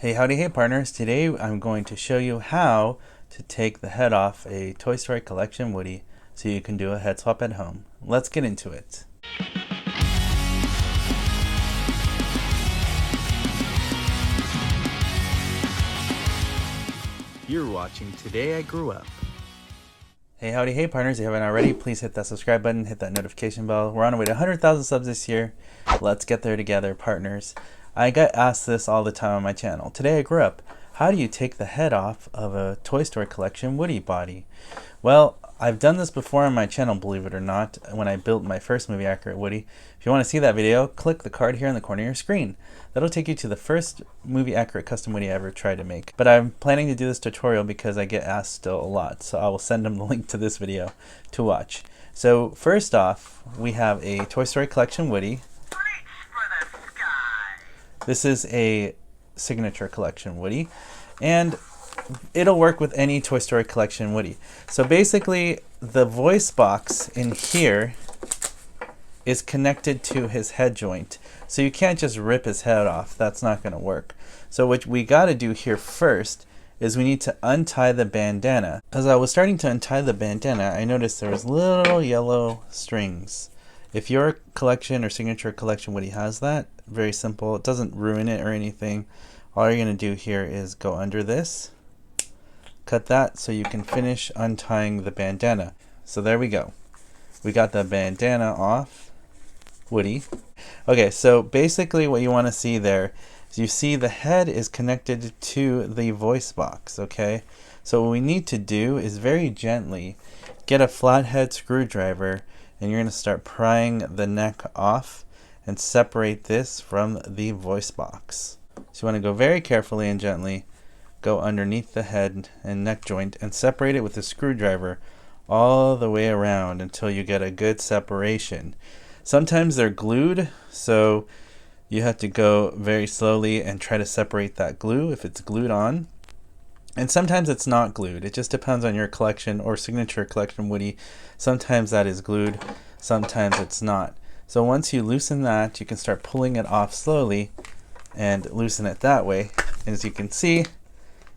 Hey howdy hey partners, today I'm going to show you how to take the head off a Toy Story collection Woody so you can do a head swap at home. Let's get into it. You're watching Today I Grew Up. Hey howdy hey partners, if you haven't already, please hit that subscribe button, hit that notification bell. We're on our way to 100,000 subs this year. Let's get there together, partners. I get asked this all the time on my channel. Today I Grew Up. How do you take the head off of a Toy Story collection Woody body? Well, I've done this before on my channel, believe it or not, when I built my first movie accurate Woody. If you want to see that video, click the card here in the corner of your screen. That'll take you to the first movie accurate custom Woody I ever tried to make. But I'm planning to do this tutorial because I get asked still a lot, so I will send them the link to this video to watch. So first off, we have a Toy Story collection Woody. This is a signature collection Woody, and it'll work with any Toy Story collection Woody. So basically, the voice box in here is connected to his head joint. So you can't just rip his head off. That's not going to work. So what we got to do here first is we need to untie the bandana. As I was starting to untie the bandana, I noticed there was little yellow strings. If your collection or signature collection Woody has that, very simple. It doesn't ruin it or anything. All you're going to do here is go under this, cut that so you can finish untying the bandana. So there we go. We got the bandana off Woody. Okay, so basically what you want to see there is you see the head is connected to the voice box, okay? So what we need to do is very gently get a flathead screwdriver, and you're going to start prying the neck off and separate this from the voice box. So you want to go very carefully and gently, go underneath the head and neck joint and separate it with a screwdriver all the way around until you get a good separation. Sometimes they're glued, so you have to go very slowly and try to separate that glue if it's glued on. And sometimes it's not glued. It just depends on your collection or signature collection Woody. Sometimes that is glued, sometimes it's not. So once you loosen that, you can start pulling it off slowly and loosen it that way. And as you can see,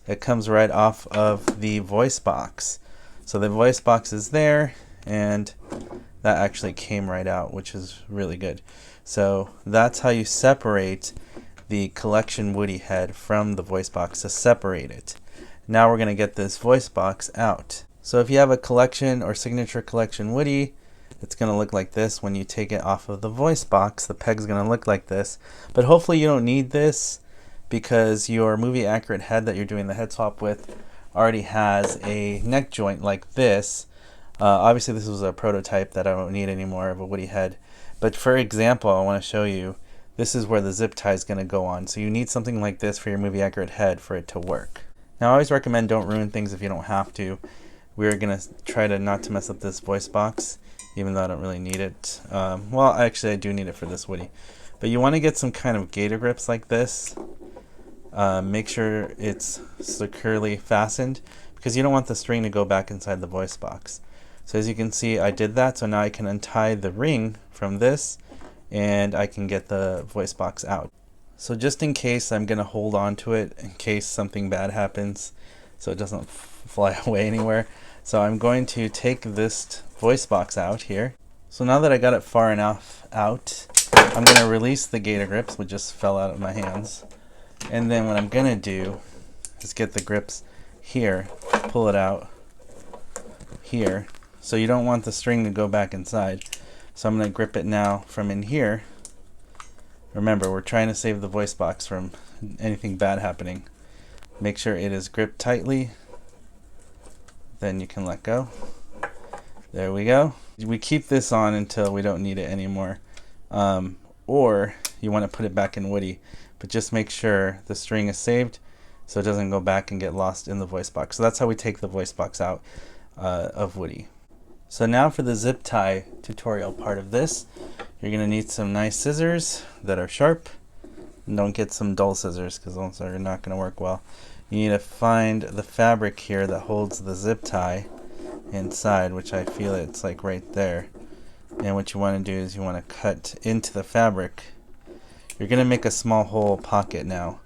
it comes right off of the voice box. So the voice box is there, and that actually came right out, which is really good. So that's how you separate the collection Woody head from the voice box, to separate it. Now we're going to get this voice box out. So if you have a collection or signature collection Woody, it's going to look like this. When you take it off of the voice box, the peg's going to look like this. But hopefully you don't need this, because your movie accurate head that you're doing the head swap with already has a neck joint like this. Obviously this was a prototype that I don't need anymore of a Woody head. But for example, I want to show you, this is where the zip tie is going to go on. So you need something like this for your movie accurate head for it to work. Now I always recommend don't ruin things if you don't have to. We're going to try to not to mess up this voice box, even though I don't really need it. Well, actually I do need it for this Woody. But you want to get some kind of gator grips like this. Make sure it's securely fastened, because you don't want the string to go back inside the voice box. So as you can see, I did that, so now I can untie the ring from this and I can get the voice box out. So just in case, I'm going to hold on to it in case something bad happens so it doesn't fly away anywhere. So I'm going to take this voice box out here. So now that I got it far enough out, I'm going to release the gator grips, which just fell out of my hands. And then what I'm going to do is get the grips here, pull it out here. So you don't want the string to go back inside. So I'm going to grip it now from in here. Remember, we're trying to save the voice box from anything bad happening. Make sure it is gripped tightly. Then you can let go. There we go. We keep this on until we don't need it anymore. Or you want to put it back in Woody. But just make sure the string is saved so it doesn't go back and get lost in the voice box. So that's how we take the voice box out of Woody. So now for the zip tie tutorial part of this, you're going to need some nice scissors that are sharp. And don't get some dull scissors, because those are not going to work well. You need to find the fabric here that holds the zip tie inside, which I feel it's like right there. And what you want to do is you want to cut into the fabric. You're going to make a small hole pocket now.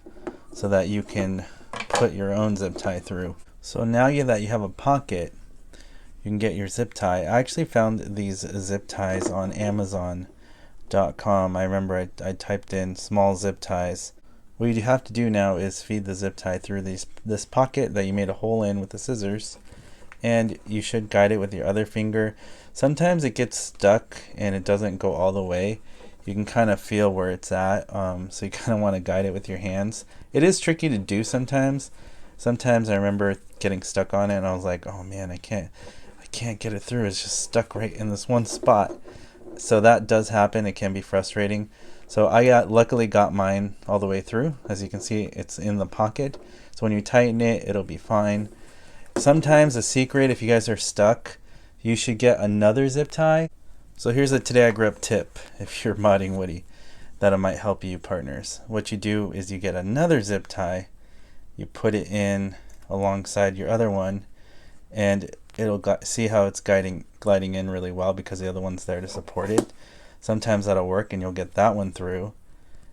so that you can put your own zip tie through. So now that you have a pocket, you can get your zip tie. I actually found these zip ties on Amazon.com. I remember I typed in small zip ties. What you have to do now is feed the zip tie through this pocket that you made a hole in with the scissors, and you should guide it with your other finger. Sometimes it gets stuck and it doesn't go all the way. You can kind of feel where it's at, so you kind of want to guide it with your hands. It is tricky to do sometimes. Sometimes I remember getting stuck on it and I was like, oh man, I can't get it through. It's just stuck right in this one spot. So that does happen. It can be frustrating. So I luckily got mine all the way through. As you can see, it's in the pocket. So when you tighten it, it'll be fine. Sometimes a secret, if you guys are stuck, you should get another zip tie. So here's a Today I Grew Up tip if you're modding Woody that might help you partners. What you do is you get another zip tie, you put it in alongside your other one, and it'll see how it's gliding in really well because the other one's there to support it. Sometimes that'll work and you'll get that one through,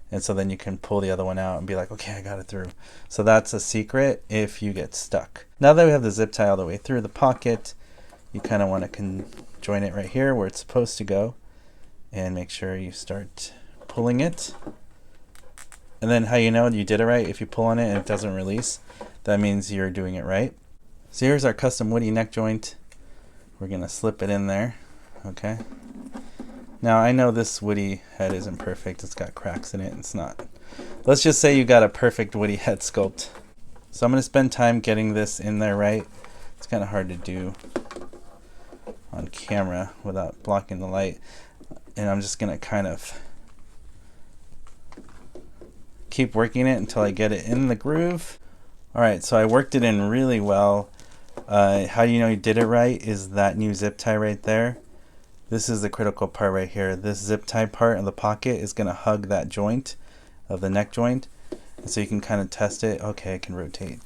and so then you can pull the other one out and be like, okay, I got it through. So that's a secret if you get stuck. Now that we have the zip tie all the way through the pocket, you kind of want to join it right here where it's supposed to go, and make sure you start pulling it. And then how you know you did it right, if you pull on it and it doesn't release, that means you're doing it right. So here's our custom Woody neck joint. We're gonna slip it in there. Okay. Now I know this Woody head isn't perfect. It's got cracks in it. It's not. Let's just say you got a perfect Woody head sculpt. So I'm gonna spend time getting this in there right. It's kind of hard to do on camera without blocking the light, and I'm just gonna kind of keep working it until I get it in the groove. Alright, so I worked it in really well. How do you know you did it right is that new zip tie right there. This is the critical part right here. This zip tie part of the pocket is gonna hug that joint of the neck joint, and so you can kind of test it. Okay, I can rotate.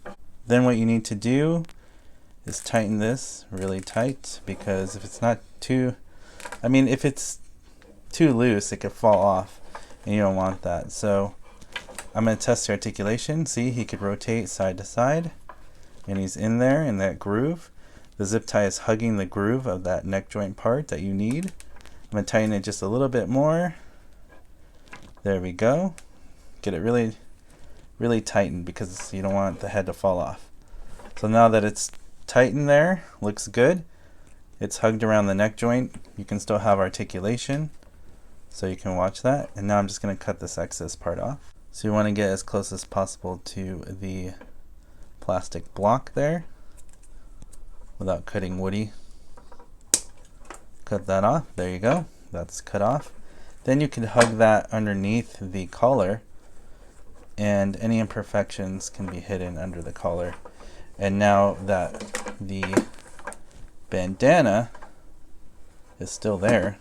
Then what you need to do is tighten this really tight, because if it's not too, if it's too loose, it could fall off, and you don't want that. So I'm going to test the articulation. See, he could rotate side to side, and he's in there in that groove. The zip tie is hugging the groove of that neck joint part that you need. I'm going to tighten it just a little bit more. There we go. Get it really, really tightened because you don't want the head to fall off. So now that it's tightened there, looks good. It's hugged around the neck joint. You can still have articulation, so you can watch that. And now I'm just going to cut this excess part off. So you want to get as close as possible to the plastic block there without cutting Woody. Cut that off. There you go. That's cut off. Then you can hug that underneath the collar, and any imperfections can be hidden under the collar. And now that the bandana is still there,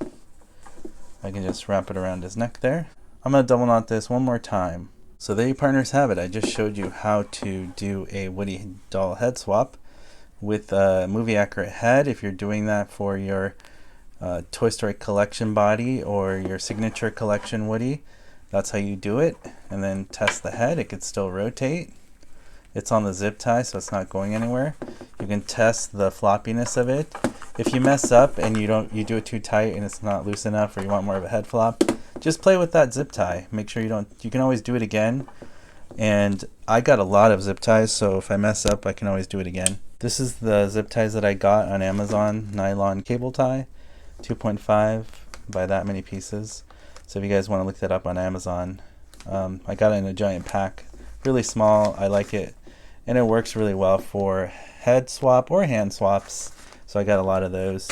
I can just wrap it around his neck there. I'm going to double knot this one more time. So there you partners have it. I just showed you how to do a Woody doll head swap with a movie accurate head. If you're doing that for your Toy Story collection body or your signature collection Woody, that's how you do it. And then test the head. It could still rotate. It's on the zip tie, so it's not going anywhere. You can test the floppiness of it. If you mess up and you do it too tight and it's not loose enough, or you want more of a head flop, just play with that zip tie. Make sure you can always do it again. And I got a lot of zip ties, so if I mess up, I can always do it again. This is the zip ties that I got on Amazon, nylon cable tie, 2.5 by that many pieces. So if you guys want to look that up on Amazon, I got it in a giant pack, really small. I like it, and it works really well for head swap or hand swaps. So I got a lot of those,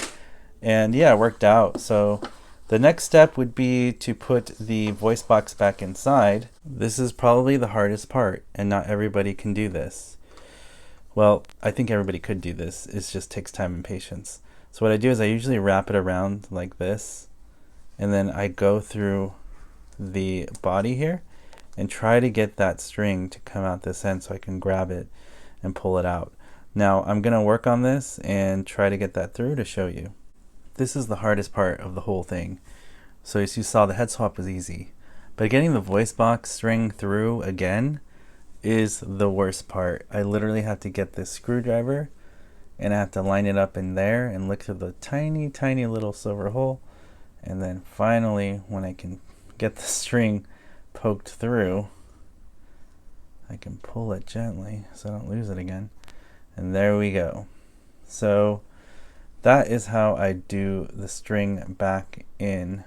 and yeah, it worked out. So the next step would be to put the voice box back inside. This is probably the hardest part, and not everybody can do this. Well, I think everybody could do this. It just takes time and patience. So what I do is I usually wrap it around like this, and then I go through the body here and try to get that string to come out this end so I can grab it and pull it out. Now I'm going to work on this and try to get that through to show you. This is the hardest part of the whole thing. So as you saw, the head swap was easy, but getting the voice box string through again is the worst part. I literally have to get this screwdriver and I have to line it up in there and look through the tiny, tiny little silver hole. And then finally, when I can get the string poked through, I can pull it gently so I don't lose it again. And there we go. So that is how I do the string back in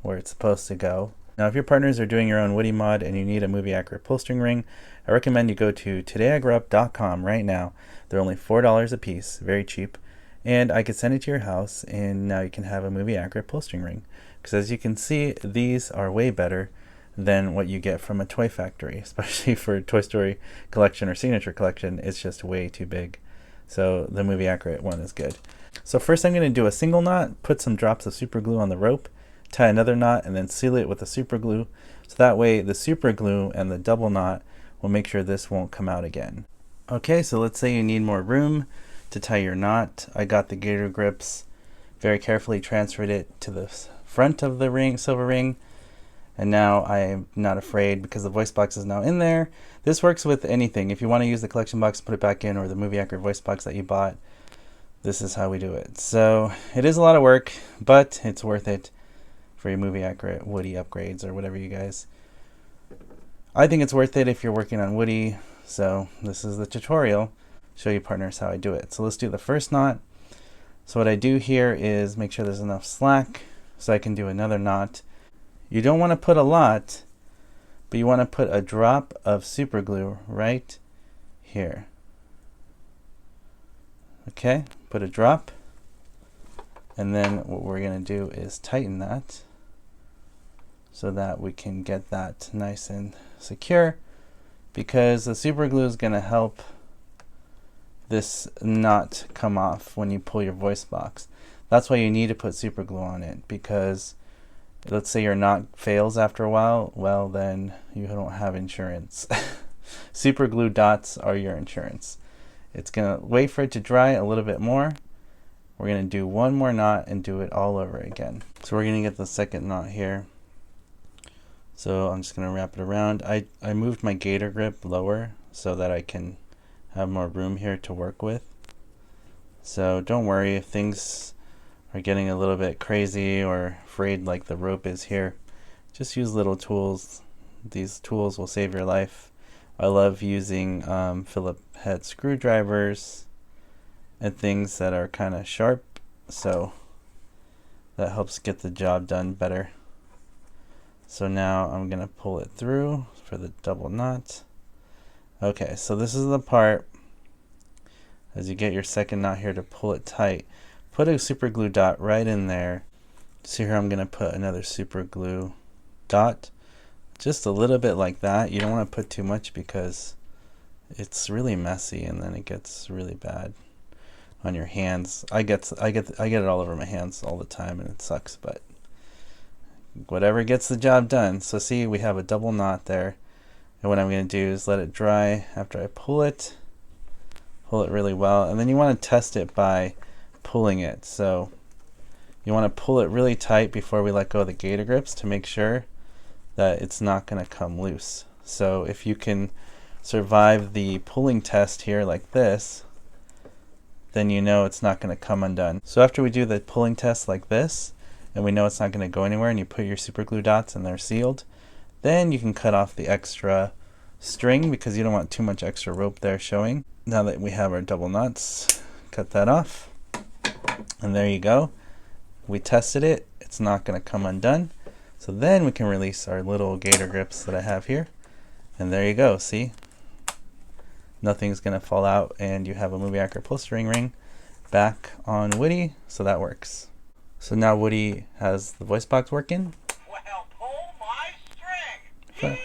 where it's supposed to go. Now, if your partners are doing your own Woody mod and you need a movie accurate pull string ring, I recommend you go to TodayIGrewUP.com right now. They're only $4 a piece, very cheap. And I could send it to your house, and now you can have a movie accurate pull string ring. Because as you can see, these are way better than what you get from a toy factory, especially for Toy Story collection or signature collection. It's just way too big. So the movie accurate one is good. So first I'm going to do a single knot, put some drops of super glue on the rope, tie another knot, and then seal it with the super glue. So that way the super glue and the double knot will make sure this won't come out again. Okay, so let's say you need more room to tie your knot. I got the gator grips, very carefully transferred it to the front of the ring, silver ring, and now I'm not afraid because the voice box is now in there. This works with anything. If you want to use the collection box, put it back in, or the movie accurate voice box that you bought, this is how we do it. So it is a lot of work, but it's worth it for your movie accurate Woody upgrades or whatever you guys. I think it's worth it if you're working on Woody. So this is the tutorial. Show you partners how I do it. So let's do the first knot. So what I do here is make sure there's enough slack so I can do another knot. You don't want to put a lot, but you want to put a drop of super glue right here. Okay, put a drop, and then what we're going to do is tighten that so that we can get that nice and secure, because the super glue is going to help this knot come off when you pull your voice box. That's why you need to put super glue on it, because let's say your knot fails after a while, well then you don't have insurance. Super glue dots are your insurance. It's going to wait for it to dry a little bit more. We're going to do one more knot and do it all over again. So we're going to get the second knot here. So I'm just going to wrap it around. I moved my gator grip lower so that I can have more room here to work with. So don't worry if things are getting a little bit crazy or frayed like the rope is here. Just use little tools. These tools will save your life. I love using Phillips head screwdrivers and things that are kind of sharp, so that helps get the job done better. So now I'm going to pull it through for the double knot. Okay, so this is the part as you get your second knot here to pull it tight. Put a super glue dot right in there. So here I'm going to put another super glue dot, just a little bit like that. You don't want to put too much because it's really messy and then it gets really bad on your hands. I get it all over my hands all the time and it sucks, but whatever gets the job done. So see, we have a double knot there, and what I'm going to do is let it dry after I pull it really well, and then you want to test it by pulling it. So you want to pull it really tight before we let go of the gator grips to make sure that it's not going to come loose. So if you can survive the pulling test here like this, then you know it's not going to come undone. So after we do the pulling test like this, and we know it's not going to go anywhere, and you put your super glue dots and they're sealed, then you can cut off the extra string because you don't want too much extra rope there showing. Now that we have our double knots, cut that off, and there you go. We tested it, it's not going to come undone. So then we can release our little gator grips that I have here, and there you go. See, nothing's going to fall out, and you have a movie accurate pull string ring back on Woody, so that works. So now Woody has the voice box working. Well, pull my string. Okay.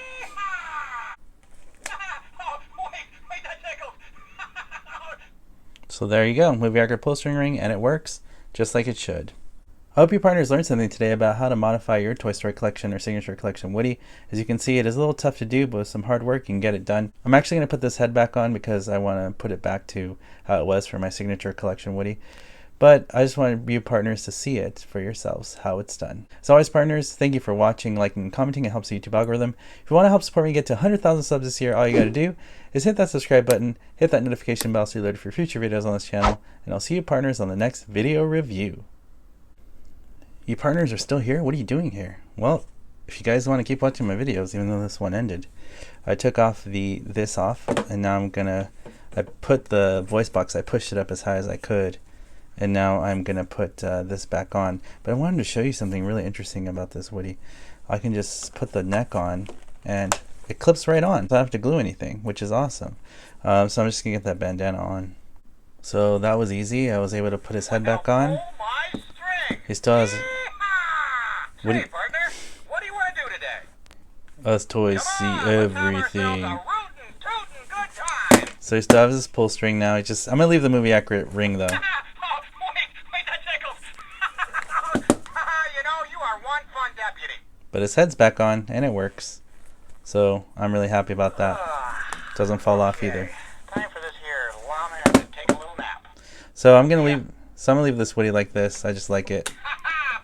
Wait, that tickled. So there you go, movie accurate pull string ring, and it works just like it should. I hope your partners learned something today about how to modify your Toy Story collection or signature collection Woody. As you can see, it is a little tough to do, but with some hard work you can get it done. I'm actually going to put this head back on because I want to put it back to how it was for my signature collection Woody. But I just want you partners to see it for yourselves, how it's done. As always, partners, thank you for watching, liking, and commenting. It helps the YouTube algorithm. If you want to help support me get to 100,000 subs this year, all you got to do is hit that subscribe button, hit that notification bell so you're alerted for future videos on this channel, and I'll see you partners on the next video review. You partners are still here? What are you doing here? Well, if you guys want to keep watching my videos, even though this one ended, I took off this off, and now I put the voice box, I pushed it up as high as I could, and now I'm gonna put this back on. But I wanted to show you something really interesting about this Woody. I can just put the neck on, and it clips right on. So I don't have to glue anything, which is awesome. So I'm just gonna get that bandana on. So that was easy. I was able to put his head back on. He still has. What Hey, partner, what do you want to do today? Us toys see everything. A rootin', tootin' good time. So he still has his pull string now. I'm gonna leave the movie accurate ring though. Oh, wait, that tickles. You know, you are one fun deputy. But his head's back on and it works. So I'm really happy about that. Doesn't fall off either. Time for this here llama to take a little nap. So I'm gonna leave this Woody like this. I just like it.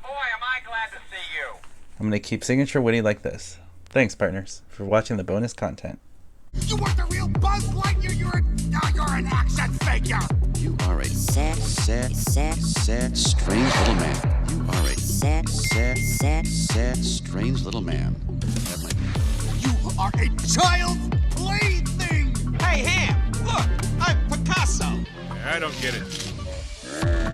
Boy, am I glad to see you. I'm gonna keep signature Woody like this. Thanks, partners, for watching the bonus content. You weren't the real Buzz Lightyear. You're an action figure. You are a sad, strange little man. You are a sad, strange little man. You are a child's plaything. Hey, Ham, look, I'm Picasso. I don't get it.